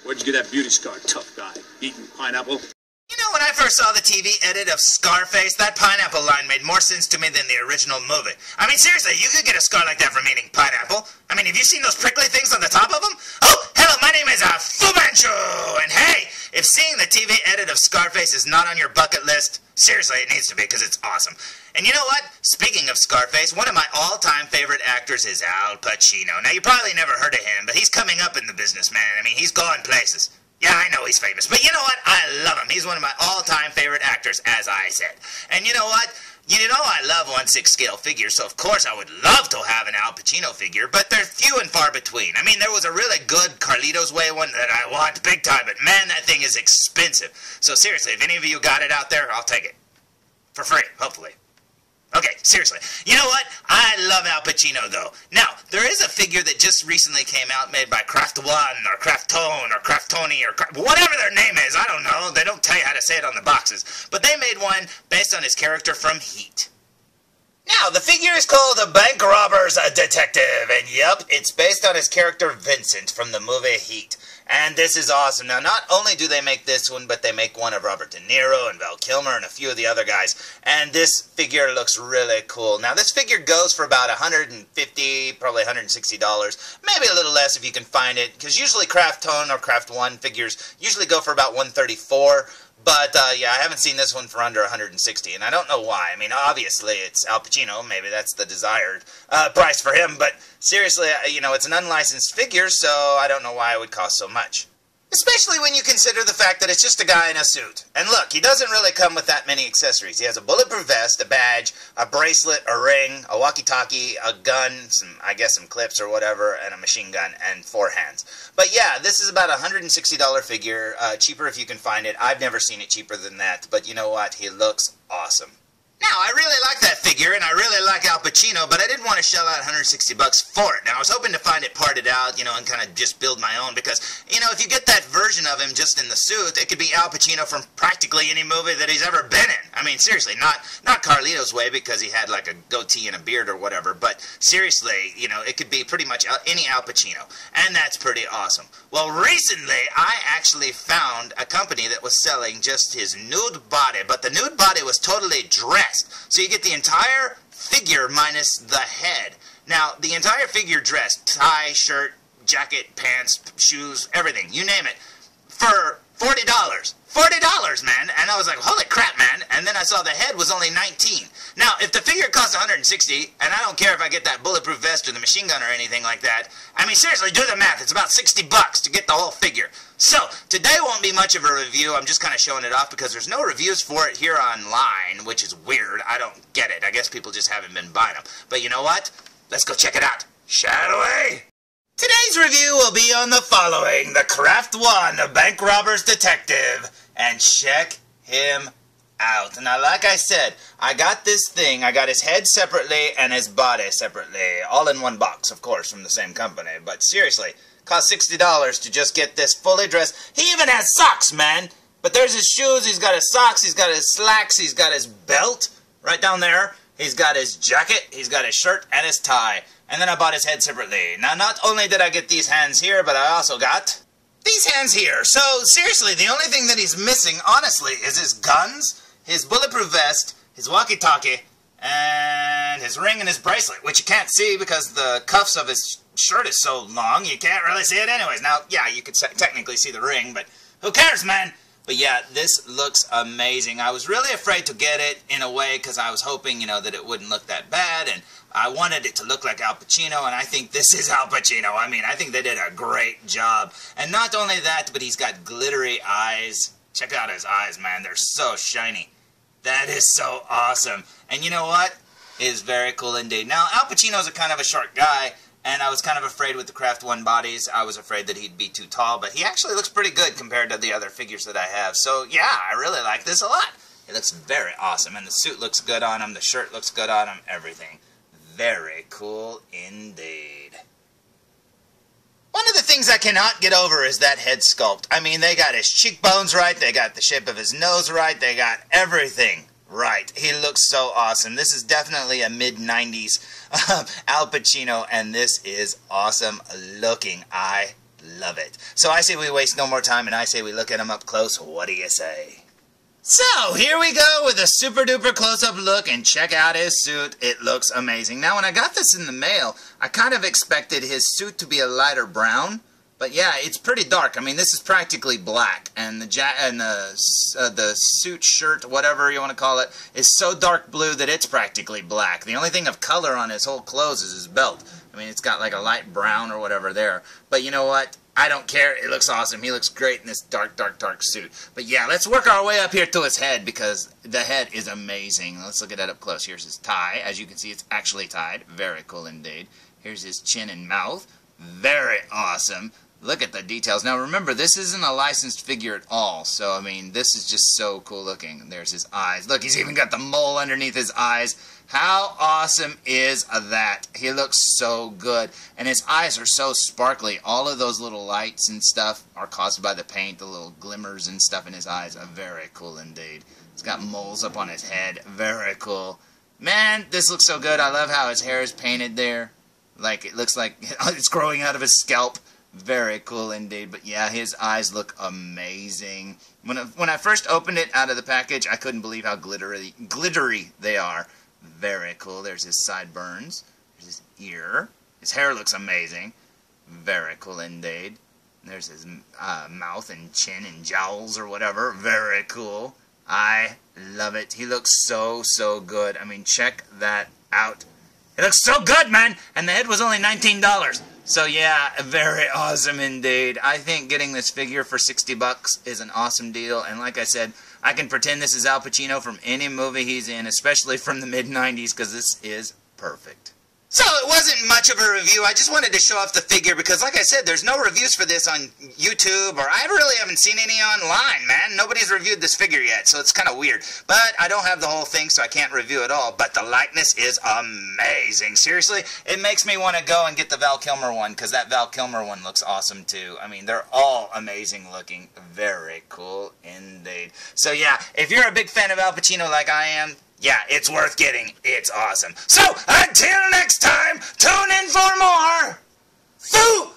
Where'd you get that beauty scar, tough guy? Eating pineapple? You know, when I first saw the TV edit of Scarface, that pineapple line made more sense to me than the original movie. I mean, seriously, you could get a scar like that from eating pineapple. I mean, have you seen those prickly things on the top of them? Oh, hello, my name is Fu Manchu, and hey, if seeing the TV edit of Scarface is not on your bucket list, seriously, it needs to be, because it's awesome. And you know what? Speaking of Scarface, one of my all-time favorite actors is Al Pacino. Now, you probably never heard of him, but he's coming up in the business, man. I mean, he's going places. Yeah, I know he's famous, but you know what? I love him. He's one of my all-time favorite actors, as I said. And you know what? You know I love 1/6 scale figures, so of course I would love to have an Al Pacino figure, but they're few and far between. I mean, there was a really good Carlito's Way one that I want big time, but man, that thing is expensive. So seriously, if any of you got it out there, I'll take it. For free, hopefully. Okay, seriously. You know what? I love Al Pacino, though. Now, there is a figure that just recently came out made by Craftone, or Craftone, or Craftone, or whatever their name is. I don't know. They don't tell you how to say it on the boxes. But they made one based on his character from Heat. Now, the figure is called the Bank Robbers Detective, and yep, it's based on his character Vincent from the movie Heat. And this is awesome. Now, not only do they make this one, but they make one of Robert De Niro and Val Kilmer and a few of the other guys. And this figure looks really cool. Now, this figure goes for about $150, probably $160, maybe a little less if you can find it, because usually Craftone or Craft One figures usually go for about $134. But, yeah, I haven't seen this one for under $160, and I don't know why. I mean, obviously, it's Al Pacino. Maybe that's the desired price for him. But, seriously, you know, it's an unlicensed figure, so I don't know why it would cost so much. Especially when you consider the fact that it's just a guy in a suit. And look, he doesn't really come with that many accessories. He has a bulletproof vest, a badge, a bracelet, a ring, a walkie-talkie, a gun, I guess some clips or whatever, and a machine gun, and 4 hands. But yeah, this is about a $160 figure, cheaper if you can find it. I've never seen it cheaper than that, but you know what? He looks awesome. Now, I really like that figure, and I really like Al Pacino, but I didn't want to shell out $160 for it. Now, I was hoping to find it parted out, you know, and kind of just build my own, because, you know, if you get that version of him just in the suit, it could be Al Pacino from practically any movie that he's ever been in. I mean, seriously, not Carlito's Way, because he had, like, a goatee and a beard or whatever, but seriously, you know, it could be pretty much any Al Pacino, and that's pretty awesome. Well, recently, I actually found a company that was selling just his nude body, but the nude body was totally dressed. So you get the entire figure minus the head. Now, the entire figure dressed, tie, shirt, jacket, pants, shoes, everything, you name it, for $40. $40, man. And I was like, holy crap, man. And then I saw the head was only $19. Now, if the figure costs $160, and I don't care if I get that bulletproof vest or the machine gun or anything like that, I mean, seriously, do the math. It's about $60 to get the whole figure. So, today won't be much of a review. I'm just kind of showing it off because there's no reviews for it here online, which is weird. I don't get it. I guess people just haven't been buying them. But you know what? Let's go check it out. Shall we? Today's review will be on the following: the Craft One, the Bank Robbers Detective. And check him out. Now, like I said, I got this thing. I got his head separately and his body separately. All in one box, of course, from the same company. But seriously, cost $60 to just get this fully dressed. He even has socks, man. But there's his shoes, he's got his socks, he's got his slacks, he's got his belt right down there. He's got his jacket, he's got his shirt, and his tie. And then I bought his head separately. Now, not only did I get these hands here, but I also got these hands here. So, seriously, the only thing that he's missing, honestly, is his guns, his bulletproof vest, his walkie-talkie, and his ring and his bracelet, which you can't see because the cuffs of his shirt is so long, you can't really see it anyways. Now, yeah, you could technically see the ring, but who cares, man? But yeah, this looks amazing. I was really afraid to get it in a way because I was hoping, you know, that it wouldn't look that bad, and I wanted it to look like Al Pacino, and I think this is Al Pacino. I mean, I think they did a great job. And not only that, but he's got glittery eyes. Check out his eyes, man. They're so shiny. That is so awesome. And you know what? It is very cool indeed. Now, Al Pacino's a kind of a short guy, and I was kind of afraid with the Craft One bodies. I was afraid that he'd be too tall, but he actually looks pretty good compared to the other figures that I have. So, yeah, I really like this a lot. It looks very awesome, and the suit looks good on him, the shirt looks good on him, everything. Very cool indeed. One of the things I cannot get over is that head sculpt. I mean, they got his cheekbones right, they got the shape of his nose right, they got everything right. He looks so awesome. This is definitely a mid-90s Al Pacino, and this is awesome looking. I love it. So I say we waste no more time, and I say we look at him up close. What do you say? So, here we go with a super duper close-up look, and check out his suit. It looks amazing. Now, when I got this in the mail, I kind of expected his suit to be a lighter brown, but yeah, it's pretty dark. I mean, this is practically black, and the suit shirt, whatever you want to call it, is so dark blue that it's practically black. The only thing of color on his whole clothes is his belt. I mean, it's got like a light brown or whatever there, but you know what? I don't care. It looks awesome. He looks great in this dark, dark, dark suit. But yeah, let's work our way up here to his head, because the head is amazing. Let's look at that up close. Here's his tie. As you can see, it's actually tied. Very cool indeed. Here's his chin and mouth. Very awesome. Look at the details. Now remember, this isn't a licensed figure at all. So, I mean, this is just so cool looking. There's his eyes. Look, he's even got the mole underneath his eyes. How awesome is that? He looks so good. And his eyes are so sparkly. All of those little lights and stuff are caused by the paint, the little glimmers and stuff in his eyes are very cool indeed. He's got moles up on his head. Very cool. Man, this looks so good. I love how his hair is painted there. Like, it looks like it's growing out of his scalp. Very cool indeed. But yeah, his eyes look amazing. When I first opened it out of the package, I couldn't believe how glittery they are. Very cool. There's his sideburns. There's his ear. His hair looks amazing. Very cool indeed. There's his mouth and chin and jowls or whatever. Very cool. I love it. He looks so, so good. I mean, check that out. It looks so good, man! And the head was only $19. So yeah, very awesome indeed. I think getting this figure for $60 is an awesome deal. And like I said, I can pretend this is Al Pacino from any movie he's in, especially from the mid-90s, because this is perfect. So it wasn't much of a review. I just wanted to show off the figure because, like I said, there's no reviews for this on YouTube, or I really haven't seen any online, man. Nobody's reviewed this figure yet, so it's kind of weird. But I don't have the whole thing, so I can't review it all. But the likeness is amazing. Seriously, it makes me want to go and get the Val Kilmer one, because that Val Kilmer one looks awesome too. I mean, they're all amazing looking. Very cool indeed. So yeah, if you're a big fan of Al Pacino like I am, yeah, it's worth getting. It's awesome. So, until next time, tune in for more. Foo!